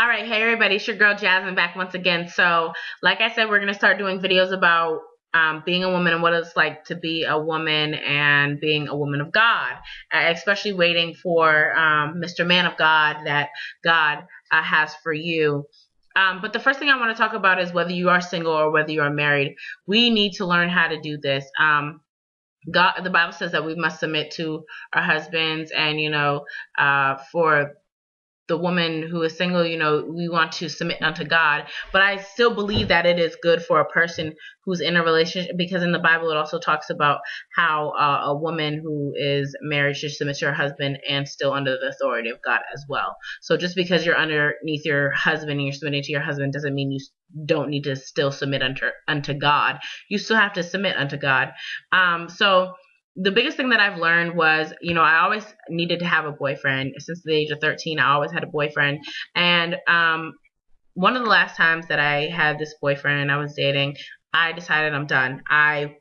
All right, hey everybody, it's your girl Jasmine back once again. So, like I said, we're gonna start doing videos about being a woman and what it's like to be a woman and being a woman of God, especially waiting for Mr. Man of God that God has for you. But the first thing I want to talk about is whether you are single or whether you are married. We need to learn how to do this. God, the Bible says that we must submit to our husbands, and for the woman who is single, we want to submit unto God. But I still believe that it is good for a person who's in a relationship, because in the Bible it also talks about how a woman who is married should submit to her husband and still under the authority of God as well. So just because you're underneath your husband and you're submitting to your husband doesn't mean you don't need to still submit unto God. You still have to submit unto God. So the biggest thing that I've learned was, I always needed to have a boyfriend. Since the age of 13, I always had a boyfriend. And one of the last times that I had this boyfriend and I was dating, I decided I'm done. I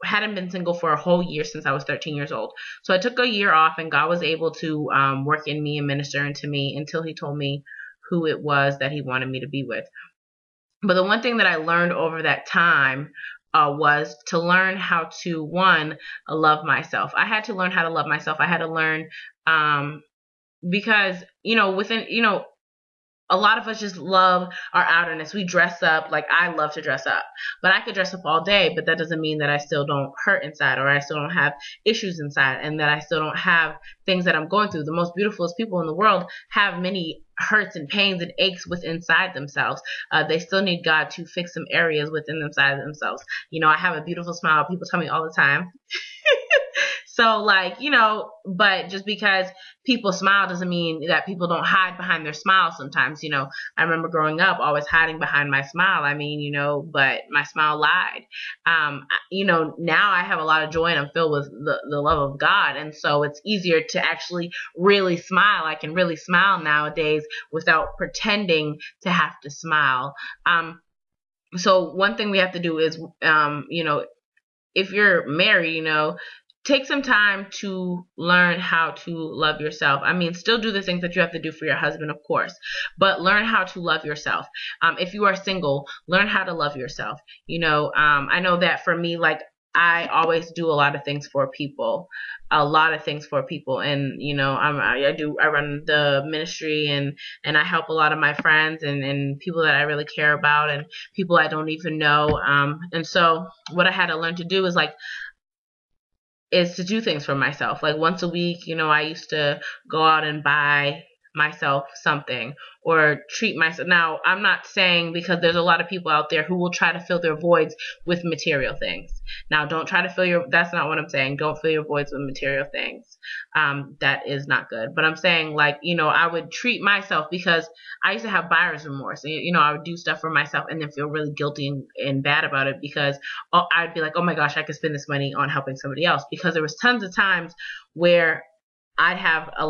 hadn't been single for a whole year since I was 13 years old. So I took a year off, and God was able to work in me and minister into me until he told me who it was that he wanted me to be with. But the one thing that I learned over that time was to learn how to, one, love myself. I had to learn how to love myself. I had to learn because, a lot of us just love our outerness. We dress up. Like, I love to dress up, but I could dress up all day, but that doesn't mean that I still don't hurt inside, or I still don't have issues inside, and that I still don't have things that I'm going through. The most beautifulest people in the world have many hurts and pains and aches within inside themselves. They still need God to fix some areas within inside themselves. I have a beautiful smile. People tell me all the time. So, but just because people smile doesn't mean that people don't hide behind their smile sometimes. I remember growing up always hiding behind my smile. But my smile lied. Now I have a lot of joy, and I'm filled with the love of God. And so it's easier to actually really smile. I can really smile nowadays without pretending to have to smile. So one thing we have to do is, if you're married, take some time to learn how to love yourself. Still do the things that you have to do for your husband, of course, but learn how to love yourself. If you are single, learn how to love yourself. I know that for me, I always do a lot of things for people, and I run the ministry, and I help a lot of my friends and people that I really care about, and people I don't even know. And so what I had to learn to do is to do things for myself. Like once a week, I used to go out and buy myself something or treat myself. Now, I'm not saying, because there's a lot of people out there who will try to fill their voids with material things. Now, don't try to that's not what I'm saying. Don't fill your voids with material things. That is not good. But I'm saying, I would treat myself, because I used to have buyer's remorse. I would do stuff for myself and then feel really guilty and bad about it, because I'd be like, oh my gosh, I could spend this money on helping somebody else, because there was tons of times where I'd have a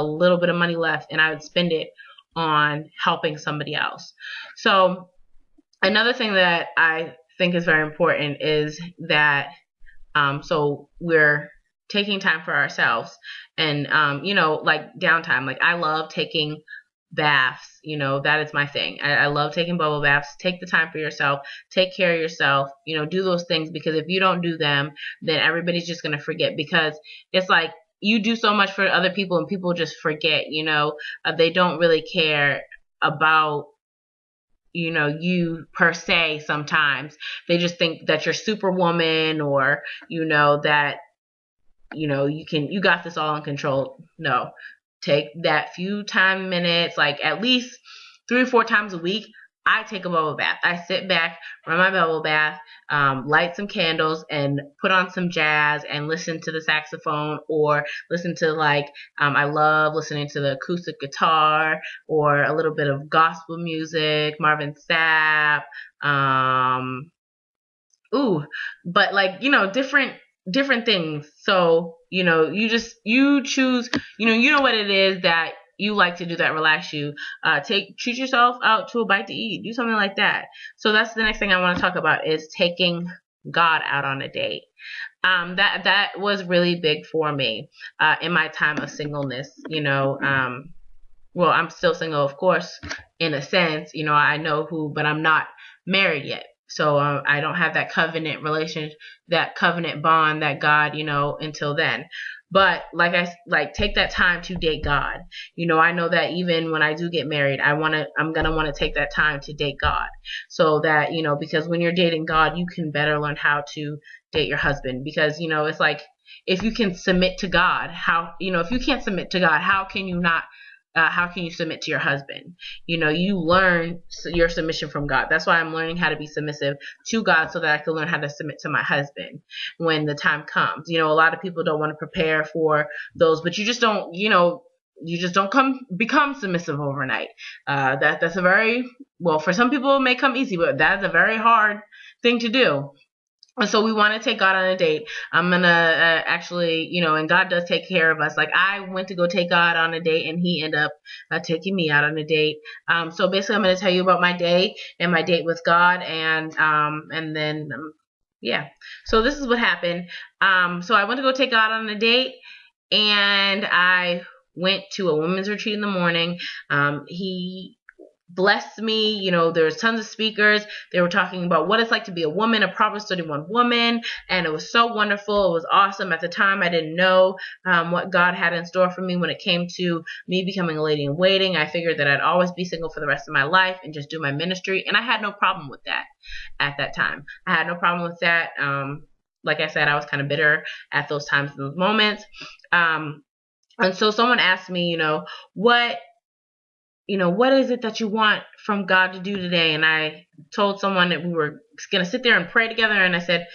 little bit of money left, and I would spend it on helping somebody else. So another thing that I think is very important is that so we're taking time for ourselves, and downtime. I love taking baths. That is my thing. I love taking bubble baths. Take the time for yourself. Take care of yourself. Do those things, because if you don't do them, then everybody's just going to forget, because it's like you do so much for other people and people just forget. They don't really care about you per se. Sometimes they just think that you're superwoman, or that you got this all in control. No, take that few minutes, at least 3 or 4 times a week. I take a bubble bath. I sit back, run my bubble bath, light some candles, and put on some jazz and listen to the saxophone, or listen to I love listening to the acoustic guitar, or a little bit of gospel music, Marvin Sapp. Different things. So, you choose, what it is that you like to do that relax you. Treat yourself out to a bite to eat. Do something like that. So that's the next thing I want to talk about, is taking God out on a date. That was really big for me in my time of singleness. well, I'm still single, of course, in a sense. I know who, but I'm not married yet. So I don't have that covenant relationship, that covenant bond that God, until then. But take that time to date God. I know that even when I do get married, I'm gonna want to take that time to date God, so that because when you're dating God, you can better learn how to date your husband. Because it's like, if you can submit to God, if you can't submit to God, how can you not? How can you submit to your husband? You learn your submission from God. That's why I'm learning how to be submissive to God, so that I can learn how to submit to my husband when the time comes. A lot of people don't want to prepare for those, but you just don't, become submissive overnight. That's a very, well, for some people it may come easy, but that's a very hard thing to do. And so we want to take God on a date. I'm going to actually, and God does take care of us. Like, I went to go take God on a date, and he ended up taking me out on a date. So basically I'm going to tell you about my day and my date with God. And then, yeah. So this is what happened. So I went to go take God on a date, and I went to a women's retreat in the morning. He blessed me. There was tons of speakers. They were talking about what it's like to be a woman, a Proverbs 31 woman, and it was so wonderful. It was awesome. At the time, I didn't know what God had in store for me when it came to me becoming a lady in waiting. I figured that I'd always be single for the rest of my life and just do my ministry, and I had no problem with that at that time. I had no problem with that. Like I said, I was kind of bitter at those times and those moments. And so someone asked me, what is it that you want from God to do today? And I told someone that we were going to sit there and pray together. And I said,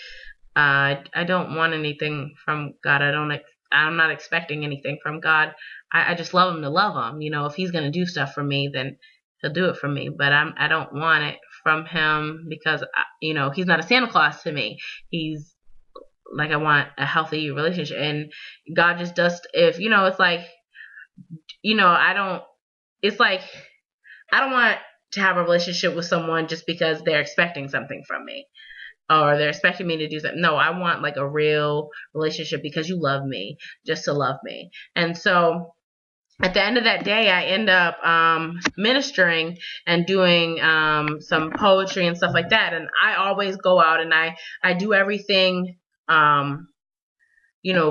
I don't want anything from God. I'm not expecting anything from God. I just love him to love him. If he's going to do stuff for me, then he'll do it for me. But I don't want it from him, because, he's not a Santa Claus to me. He's like, I want a healthy relationship. And God just does, if, it's like, it's like, I don't want to have a relationship with someone just because they're expecting something from me, or they're expecting me to do something. No, I want like a real relationship because you love me, just to love me. And so at the end of that day, I end up ministering and doing some poetry and stuff like that. And I always go out and I do everything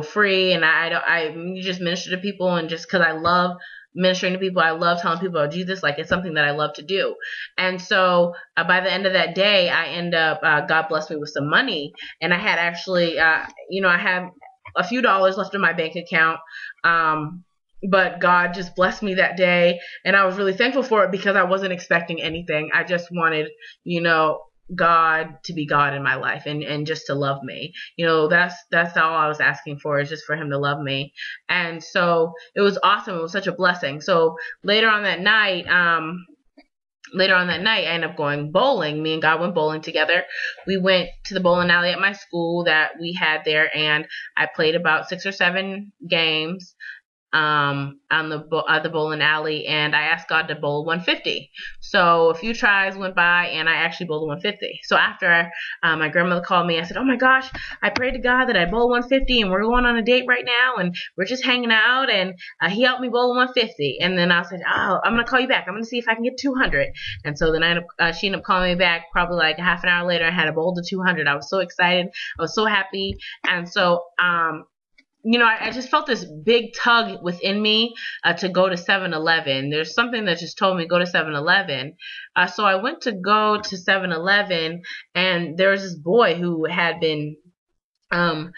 free, and I just minister to people, and just because I love ministering to people, I love telling people about Jesus. Like, it's something that I love to do. And so by the end of that day, I end up, God blessed me with some money, and I had actually, I had a few dollars left in my bank account. But God just blessed me that day, and I was really thankful for it, because I wasn't expecting anything. I just wanted, God to be God in my life, and just to love me. That's all I was asking for, is just for him to love me. And so it was awesome. It was such a blessing. So later on that night, I ended up going bowling. Me and God went bowling together. We went to the bowling alley at my school that we had there, and I played about 6 or 7 games on the bowling alley, and I asked God to bowl 150. So a few tries went by, and I actually bowled 150. So after my grandmother called me, I said, "Oh my gosh, I prayed to God that I bowl 150, and we're going on a date right now, and we're just hanging out, and he helped me bowl 150." And then I said, "Oh, I'm gonna call you back. I'm gonna see if I can get 200." And so then she ended up calling me back probably like a half an hour later. I had a bowl to 200. I was so excited. I was so happy. And so I just felt this big tug within me to go to 7-Eleven. There's something that just told me go to 7-Eleven. So I went to go to 7-Eleven, and there was this boy who had been I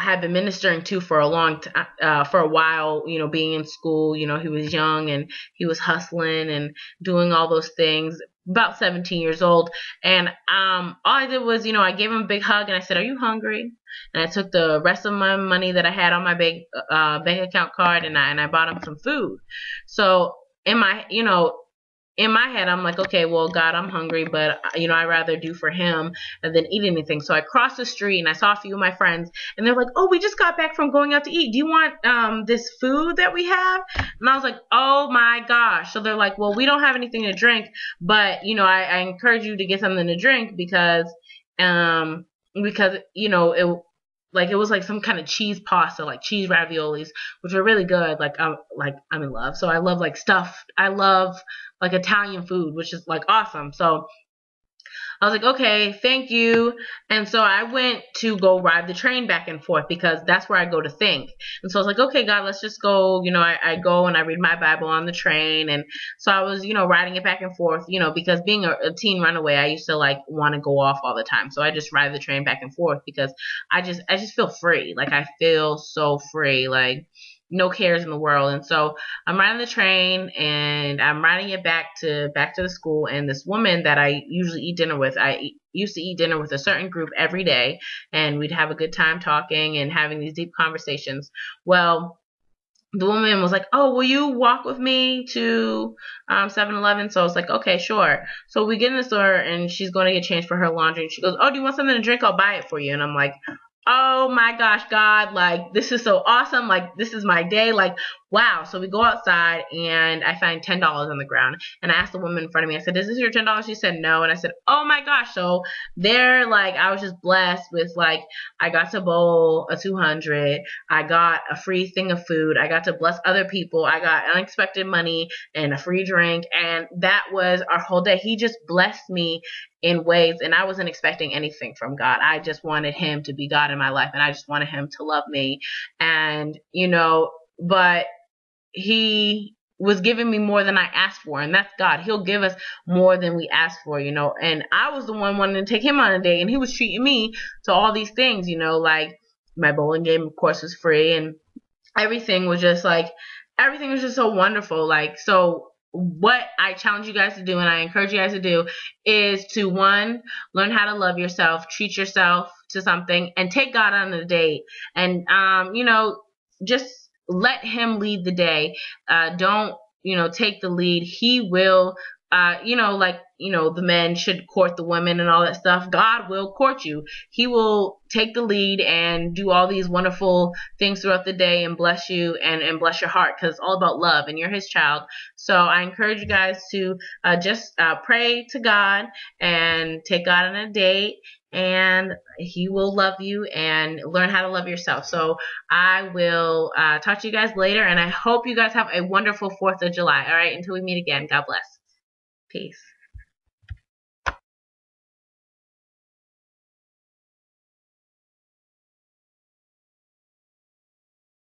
had been ministering to for a while, being in school. He was young, and he was hustling and doing all those things. About 17 years old. And all I did was, I gave him a big hug, and I said, "Are you hungry?" And I took the rest of my money that I had on my bank account card, and I bought him some food. So in my head, I'm like, okay, well, God, I'm hungry, but I'd rather do for him than eat anything. So I crossed the street, and I saw a few of my friends, and they're like, "Oh, we just got back from going out to eat. Do you want this food that we have?" And I was like, "Oh my gosh." So they're like, "Well, we don't have anything to drink, but I encourage you to get something to drink because like it was like some kind of cheese pasta, like cheese raviolis, which are really good. I'm in love. So I love like stuff. I love like Italian food, which is like awesome. So I was like, okay, thank you. And so I went to go ride the train back and forth because that's where I go to think. And so I was like, okay, God, let's just go. I go and I read my Bible on the train. And so I was, riding it back and forth, because being a teen runaway, I used to like want to go off all the time. So I just ride the train back and forth because I just feel free. Like I feel so free. Like no cares in the world. And so I'm riding the train and I'm riding it back to the school, and this woman that I usually eat dinner with, used to eat dinner with a certain group every day, and we'd have a good time talking and having these deep conversations. Well, the woman was like, oh, will you walk with me to 7-Eleven? So I was like, okay, sure. So we get in the store and she's going to get changed for her laundry. And she goes, oh, do you want something to drink? I'll buy it for you. And I'm like, oh my gosh, God, like this is so awesome. Like this is my day. Like, wow. So we go outside and I find $10 on the ground. And I asked the woman in front of me, I said, is this your $10? She said no. And I said, oh my gosh. So there, like, I was just blessed with like, I got to bowl a 200. I got a free thing of food. I got to bless other people. I got unexpected money and a free drink. And that was our whole day. He just blessed me in ways, and I wasn't expecting anything from God. I just wanted him to be God in my life, and I just wanted him to love me. And, but he was giving me more than I asked for, and that's God. He'll give us more than we ask for, and I was the one wanting to take him on a date, and he was treating me to all these things, like my bowling game, of course, was free, and everything was just so wonderful. Like, so what I challenge you guys to do and I encourage you guys to do is to, one, learn how to love yourself, treat yourself to something, and take God on a date. And, just let him lead the day. Don't, take the lead. He will, the men should court the women and all that stuff. God will court you. He will take the lead and do all these wonderful things throughout the day and bless you and bless your heart, because it's all about love and you're his child. So I encourage you guys to just pray to God and take God on a date, and he will love you, and learn how to love yourself. So I will talk to you guys later, and I hope you guys have a wonderful 4th of July. All right, until we meet again, God bless. Peace.